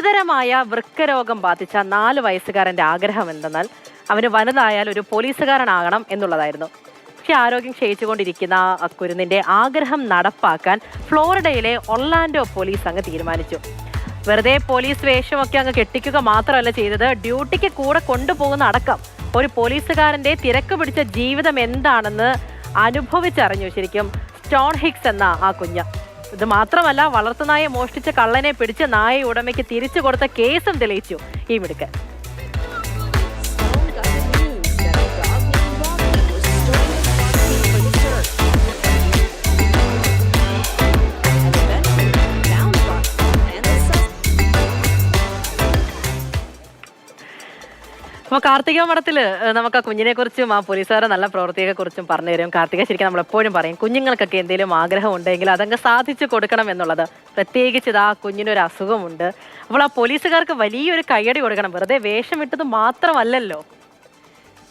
ഗുരുതരമായ വൃക്കരോഗം ബാധിച്ച 4 വയസ്സുകാരന്റെ ആഗ്രഹം എന്തെന്നാൽ അവന് വലുതായാൽ ഒരു പോലീസുകാരനാകണം എന്നുള്ളതായിരുന്നു. പക്ഷെ ആരോഗ്യം ക്ഷയിച്ചുകൊണ്ടിരിക്കുന്ന ആ കുരുന്നിന്റെ ആഗ്രഹം നടപ്പാക്കാൻ ഫ്ലോറിഡയിലെ ഒർലാൻഡോ പോലീസ് അങ്ങ് തീരുമാനിച്ചു. വെറുതെ പോലീസ് വേഷമൊക്കെ അങ്ങ് കെട്ടിക്കുക മാത്രമല്ല ചെയ്തത്, ഡ്യൂട്ടിക്ക് കൂടെ കൊണ്ടുപോകുന്ന അടക്കം ഒരു പോലീസുകാരന്റെ തിരക്ക് പിടിച്ച ജീവിതം എന്താണെന്ന് അനുഭവിച്ചറിഞ്ഞു ശരിക്കും സ്റ്റോൺ ഹിക്സ് എന്ന ആ കുഞ്ഞ്. ഇത് മാത്രമല്ല, വളർത്തുനായെ മോഷ്ടിച്ച കള്ളനെ പിടിച്ച് നായ ഉടമയ്ക്ക് തിരിച്ചു കൊടുത്ത കേസും തെളിയിച്ചു ഈ മിടുക്കൻ. അപ്പോൾ കാർത്തിക മഠത്തില് നമുക്ക് ആ കുഞ്ഞിനെ കുറിച്ചും ആ പോലീസുകാരെ നല്ല പ്രവൃത്തിയെ കുറിച്ചും പറഞ്ഞു തരും. കാർത്തിക ശരിക്കും നമ്മൾ എപ്പോഴും പറയും, കുഞ്ഞുങ്ങൾക്കൊക്കെ എന്തെങ്കിലും ആഗ്രഹം ഉണ്ടെങ്കിൽ അതങ്ങ് സാധിച്ചു കൊടുക്കണം എന്നുള്ളത്. പ്രത്യേകിച്ച് ഇതാ കുഞ്ഞിനൊരു അസുഖമുണ്ട്. അപ്പോൾ ആ പോലീസുകാർക്ക് വലിയൊരു കയ്യടി കൊടുക്കണം. വെറുതെ വേഷം ഇട്ടത് മാത്രമല്ലല്ലോ.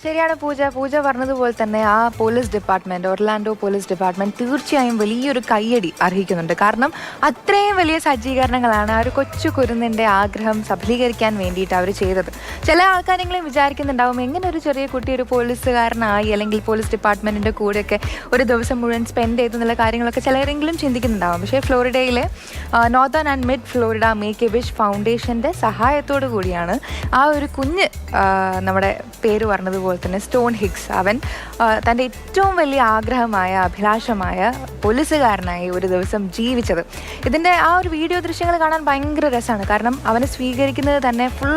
ശരിയാണ് പൂജ പറഞ്ഞതുപോലെ തന്നെ ആ police department, Orlando police department തീർച്ചയായും വലിയൊരു കയ്യടി അർഹിക്കുന്നുണ്ട്. കാരണം അത്രയും വലിയ സജ്ജീകരണങ്ങളാണ് ആ ഒരു കൊച്ചു കുരുന്നിൻ്റെ ആഗ്രഹം സഫലീകരിക്കാൻ വേണ്ടിയിട്ട് അവർ ചെയ്തത്. ചില ആൾക്കാരെങ്കിലും വിചാരിക്കുന്നുണ്ടാവും, എങ്ങനെ ഒരു ചെറിയ കുട്ടി ഒരു പോലീസുകാരനായി അല്ലെങ്കിൽ പോലീസ് ഡിപ്പാർട്ട്മെന്റിന്റെ കൂടെയൊക്കെ ഒരു ദിവസം മുഴുവൻ സ്പെൻഡ് ചെയ്തെന്നുള്ള കാര്യങ്ങളൊക്കെ ചിലരെങ്കിലും ചിന്തിക്കുന്നുണ്ടാവും. പക്ഷേ ഫ്ലോറിഡയിലെ northern and mid Florida make a wish ഫൗണ്ടേഷന്റെ സഹായത്തോടു കൂടിയാണ് ആ ഒരു കുഞ്ഞ്, നമ്മുടെ പേര് പറഞ്ഞതുപോലെ തന്നെ സ്റ്റോൺ ഹിക്സ്, അവൻ തൻ്റെ ഏറ്റവും വലിയ ആഗ്രഹമായ അഭിലാഷമായ പോലീസുകാരനായി ഒരു ദിവസം ജീവിച്ചത്. ഇതിൻ്റെ ആ ഒരു വീഡിയോ ദൃശ്യങ്ങൾ കാണാൻ ഭയങ്കര രസമാണ്. കാരണം അവനെ സ്വീകരിക്കുന്നത് തന്നെ ഫുൾ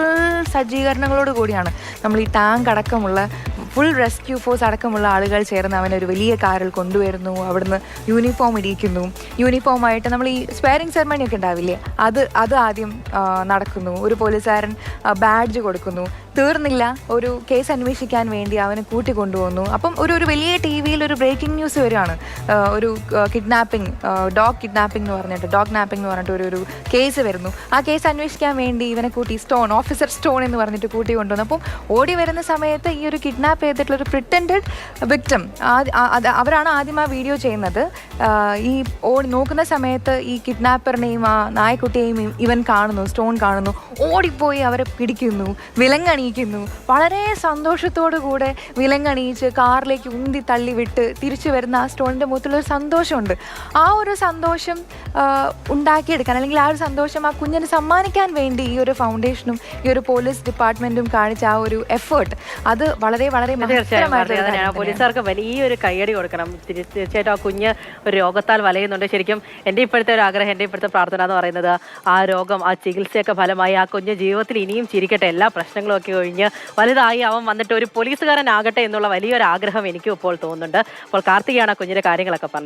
സജ്ജീകരണങ്ങളോട് കൂടിയാണ്. നമ്മൾ ഈ ടാങ്ക് അടക്കമുള്ള ഫുൾ റെസ്ക്യൂ ഫോഴ്സ് അടക്കമുള്ള ആളുകൾ ചേർന്ന് അവനെ ഒരു വലിയ കാറിൽ കൊണ്ടുവരുന്നു. അവിടുന്ന് യൂണിഫോം ഇടിയിക്കുന്നു. യൂണിഫോമായിട്ട് നമ്മൾ ഈ സ്പെയറിംഗ് സെറമണി ഒക്കെ ഉണ്ടാവില്ലേ, അത് ആദ്യം നടക്കുന്നു. ഒരു പോലീസുകാരൻ ബാഡ്ജ് കൊടുക്കുന്നു. തീർന്നില്ല, ഒരു കേസ് അന്വേഷിക്കാൻ വേണ്ടി അവനെ കൂട്ടിക്കൊണ്ടുപോകുന്നു. അപ്പം ഒരു വലിയ TV-യിൽ ഒരു ബ്രേക്കിംഗ് ന്യൂസ് വരികയാണ്. ഒരു കിഡ്നാപ്പിംഗ്, ഡോഗ് നാപ്പിംഗ് എന്ന് പറഞ്ഞിട്ട് ഒരു കേസ് വരുന്നു. ആ കേസ് അന്വേഷിക്കാൻ വേണ്ടി ഇവനെ കൂട്ടി ഓഫീസർ സ്റ്റോൺ എന്ന് പറഞ്ഞിട്ട് കൂട്ടി കൊണ്ടുവന്നു. അപ്പം ഓടി വരുന്ന സമയത്ത് ഈ ഒരു കിഡ്നാപ്പ് ചെയ്തിട്ടുള്ള ഒരു പ്രിറ്റൻഡഡ് വിക്ടിം, അവരാണ് ആദ്യം ആ വീഡിയോ ചെയ്യുന്നത്. ഈ നോക്കുന്ന സമയത്ത് ഈ കിഡ്നാപ്പറിനെയും ആ നായക്കുട്ടിയെയും ഇവൻ കാണുന്നു, സ്റ്റോൺ കാണുന്നു. ഓടിപ്പോയി അവരെ പിടിക്കുന്നു, വിലങ്ങണിയിക്കുന്നു. വളരെ സന്തോഷത്തോടു കൂടെ വിലങ്ങണിയിച്ച് കാറിലേക്ക് ഉന്തി തള്ളി വിട്ട് തിരിച്ചു വരുന്ന ആ സ്റ്റോണിൻ്റെ മുഖത്തുള്ളൊരു സന്തോഷമുണ്ട്. ആ ഒരു സന്തോഷം ഉണ്ടാക്കിയെടുക്കാൻ, അല്ലെങ്കിൽ ആ ഒരു സന്തോഷം ആ കുഞ്ഞിന് സമ്മാനിക്കാൻ വേണ്ടി ഈ ഒരു ഫൗണ്ടേഷനും ഈ ഒരു പോലീസ് ഡിപ്പാർട്ട്മെന്റും കാണിച്ച ആ ഒരു എഫേർട്ട്, അത് വളരെ വളരെ പോലീസുകാർക്ക് വലിയൊരു കയ്യടി കൊടുക്കണം. തീർച്ചയായിട്ടും ആ കുഞ്ഞ് ഒരു രോഗത്താൽ വലയുന്നുണ്ട്. ശരിക്കും എൻ്റെ ഇപ്പോഴത്തെ ഒരു ആഗ്രഹം, എൻ്റെ ഇപ്പോഴത്തെ പ്രാർത്ഥന എന്ന് പറയുന്നത്, ആ രോഗം, ആ ചികിത്സയൊക്കെ ഫലമായി ആ കുഞ്ഞ് ജീവിതത്തിൽ ഇനിയും ചിരിക്കട്ടെ, എല്ലാ പ്രശ്നങ്ങളും ഒക്കെ ഒഴിഞ്ഞ് വലുതായി അവൻ വന്നിട്ട് ഒരു പോലീസുകാരനാകട്ടെ എന്നുള്ള വലിയൊരു ആഗ്രഹം എനിക്കും ഇപ്പോൾ തോന്നുന്നുണ്ട്. അപ്പോൾ കാർത്തികയാണ് കുഞ്ഞിന്റെ കാര്യങ്ങളൊക്കെ പറഞ്ഞത്.